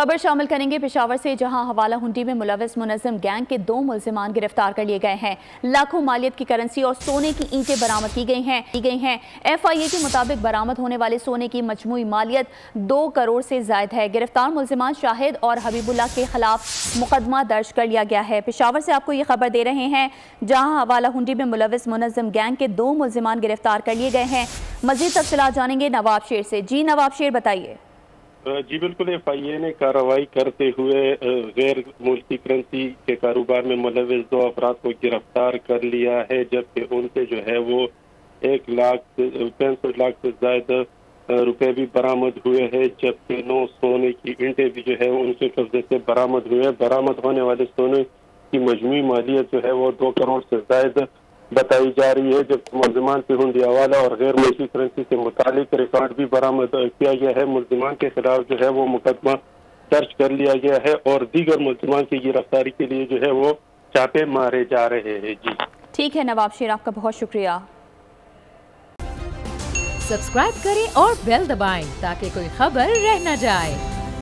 खबर शामिल करेंगे पेशावर से, जहां हवाला हुंडी में मुलविस मुनज़्ज़म गैंग के 2 मुल्ज़िमान गिरफ्तार कर लिए गए हैं। लाखों मालियत की करेंसी और सोने की ईंटें बरामद की गई हैं। FIA के मुताबिक बरामद होने वाले सोने की मजमूई मालियत 2 करोड़ से ज़ायद है। गिरफ्तार मुल्ज़िमान शाहिद और हबीबुल्लाह के खिलाफ मुकदमा दर्ज कर लिया गया है। पेशावर से आपको ये खबर दे रहे हैं, जहाँ हवाला हुंडी में मुलविस मुनज़्ज़म गैंग के 2 मुल्ज़िमान गिरफ्तार कर लिए गए हैं। मज़ीद तफसीलात जानेंगे नवाब शेर से। जी नवाब शेर, बताइए। जी बिल्कुल, FIA ने कार्रवाई करते हुए गैर मुल्की करेंसी के कारोबार में मुलविस 2 अफराद को गिरफ्तार कर लिया है, जबकि उनसे जो है वो 1,65 लाख से ज्यादा रुपए भी बरामद हुए हैं, जबकि 9 सोने की ईंटें भी जो है उनके कब्जे से बरामद हुए हैं। बरामद होने वाले सोने की मजमूई मालियत जो है वो 2 करोड़ से ज्यादा बताई जा रही है, जबकि मुल्ज़िमान से हुंडी हवाला और गैर मुल्की करेंसी से मुतालिक रिकॉर्ड भी बरामद किया गया है। मुल्ज़िमान के खिलाफ जो है वो मुकदमा दर्ज कर लिया गया है और दीगर मुल्ज़िमान की गिरफ्तारी के लिए जो है वो छापे मारे जा रहे हैं। जी ठीक है नवाब शेर, आपका बहुत शुक्रिया। सब्सक्राइब करें और बेल दबाएं ताकि कोई खबर रह न जाए।